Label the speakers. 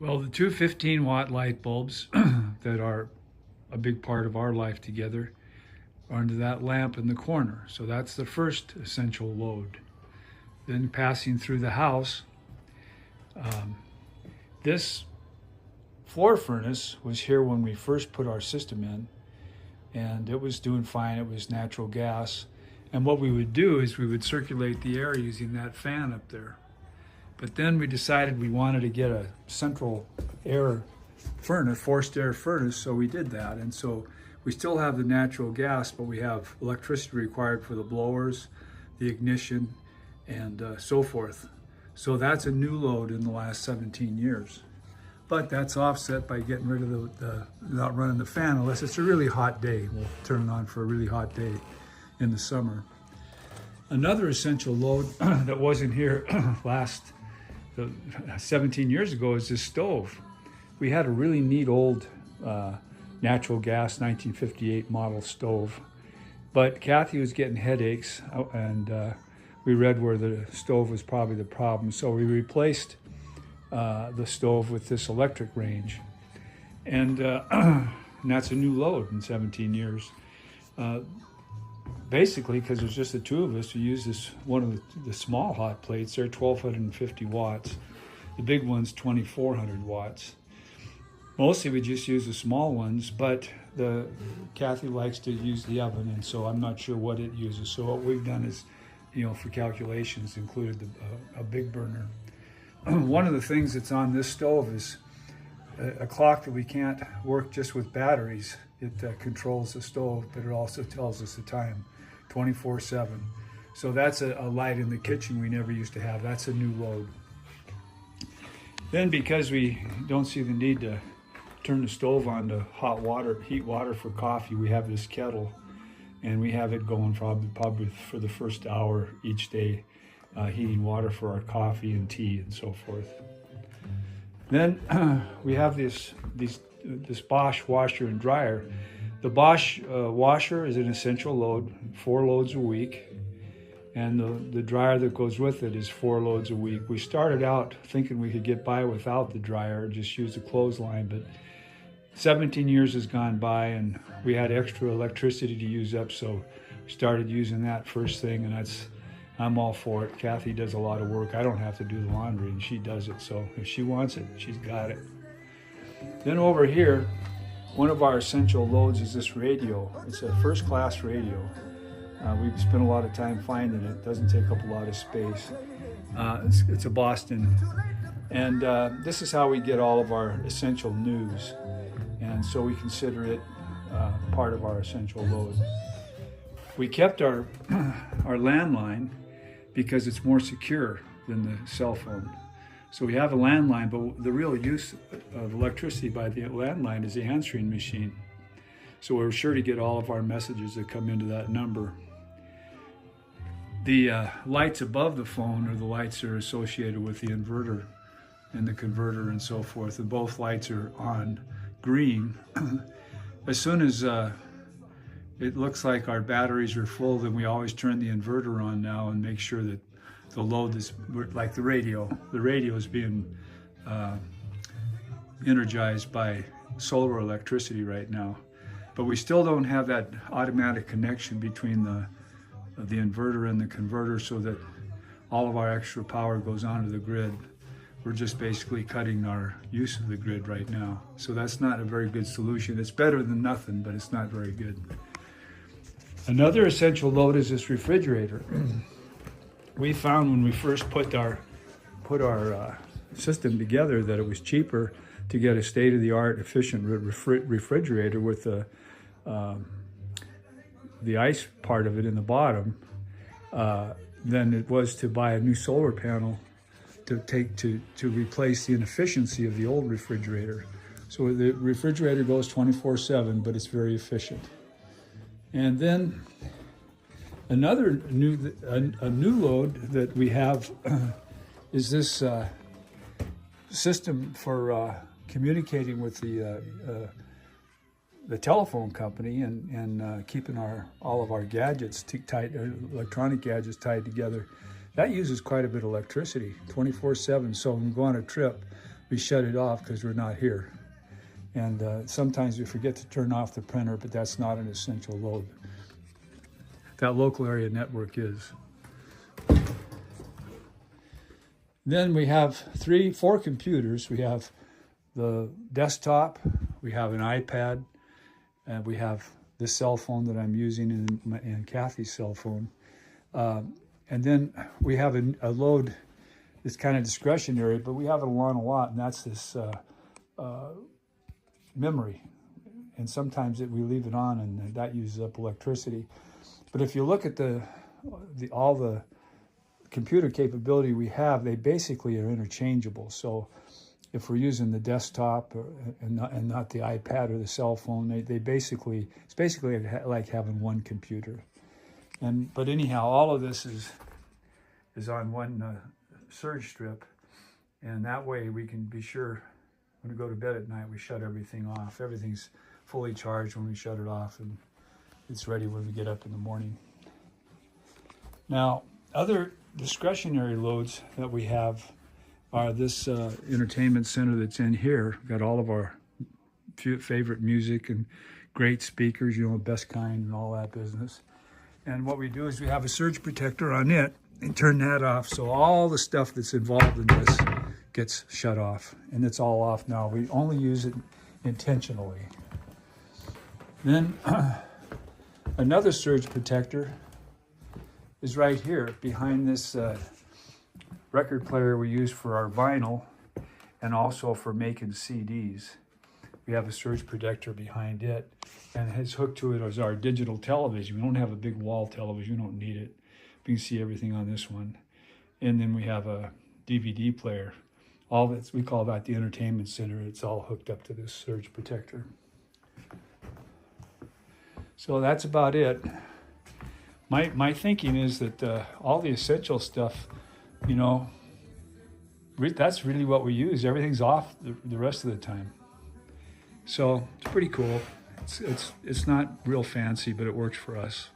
Speaker 1: Well, the two 15-watt light bulbs that are a big part of our life together are under that lamp in the corner. So that's the first essential load. Then passing through the house, this floor furnace was here when we first put our system in, and it was doing fine. It was natural gas. And what we would do is we would circulate the air using that fan up there. But then we decided we wanted to get a central air furnace, forced air furnace, so we did that. And so we still have the natural gas, but we have electricity required for the blowers, the ignition, and so forth. So that's a new load in the last 17 years. But that's offset by getting rid of not running the fan unless it's a really hot day. We'll turn it on for a really hot day in the summer. Another essential load that wasn't here 17 years ago is this stove. We had a really neat old natural gas 1958 model stove, but Kathy was getting headaches, and we read where the stove was probably the problem, so we replaced the stove with this electric range, and that's a new load in 17 years. Basically, because there's just the two of us, we use this one of the small hot plates. They're 1,250 watts. The big one's 2,400 watts. Mostly we just use the small ones, but Kathy likes to use the oven, and so I'm not sure what it uses. So what we've done is, for calculations, included a big burner. One of the things that's on this stove is a clock that we can't work just with batteries. It controls the stove, but it also tells us the time 24/7. So that's a light in the kitchen we never used to have. That's a new load. Then, because we don't see the need to turn the stove on to heat water for coffee, we have this kettle, and we have it going probably for the first hour each day, heating water for our coffee and tea and so forth. Then we have this Bosch washer and dryer. The Bosch washer is an essential load, 4 loads a week, and the dryer that goes with it is 4 loads a week. We started out thinking we could get by without the dryer, just use the clothesline, but 17 years has gone by and we had extra electricity to use up, so we started using that first thing, and I'm all for it. Kathy does a lot of work. I don't have to do the laundry, and she does it, so if she wants it, she's got it. Then over here, one of our essential loads is this radio. It's a first-class radio. We've spent a lot of time finding it. It doesn't take up a lot of space. It's a Boston. And this is how we get all of our essential news. And so we consider it part of our essential load. We kept our landline because it's more secure than the cell phone. So we have a landline, but the real use of electricity by the landline is the answering machine. So we're sure to get all of our messages that come into that number. The lights above the phone are the lights that are associated with the inverter and the converter and so forth, and both lights are on green. As soon as it looks like our batteries are full, then we always turn the inverter on now and make sure that the load is, like the radio is being energized by solar electricity right now. But we still don't have that automatic connection between the inverter and the converter, so that all of our extra power goes onto the grid. We're just basically cutting our use of the grid right now. So that's not a very good solution. It's better than nothing, but it's not very good. Another essential load is this refrigerator. We found when we first put our system together that it was cheaper to get a state-of-the-art efficient refrigerator with the ice part of it in the bottom than it was to buy a new solar panel to replace the inefficiency of the old refrigerator. So the refrigerator goes 24/7, but it's very efficient. And then another new load that we have is this system for communicating with the telephone company and keeping all of our gadgets electronic gadgets tied together. That uses quite a bit of electricity, 24/7. So when we go on a trip, we shut it off because we're not here. And sometimes we forget to turn off the printer, but that's not an essential load. That local area network is. Then we have 4 computers. We have the desktop, we have an iPad, and we have this cell phone that I'm using and Kathy's cell phone. And then we have a load that's kind of discretionary, but we have it on a lot, and that's this memory. And sometimes we leave it on, and that uses up electricity. But if you look at all the computer capability we have, they basically are interchangeable. So if we're using the desktop and not the iPad or the cell phone, it's basically like having one computer. But anyhow, all of this is on one surge strip, and that way we can be sure when we go to bed at night we shut everything off. Everything's fully charged when we shut it off, and it's ready when we get up in the morning. Now, other discretionary loads that we have are this entertainment center that's in here. We've got all of our favorite music and great speakers, best kind and all that business. And what we do is we have a surge protector on it and turn that off, so all the stuff that's involved in this gets shut off, and it's all off now. We only use it intentionally. Then another surge protector is right here behind this record player we use for our vinyl and also for making CDs. We have a surge protector behind it, and it's hooked to it as our digital television. We don't have a big wall television, we don't need it. You can see everything on this one. And then we have a DVD player. We call that the entertainment center. It's all hooked up to this surge protector. So that's about it. My thinking is that all the essential stuff, that's really what we use. Everything's off the rest of the time. So it's pretty cool. It's not real fancy, but it works for us.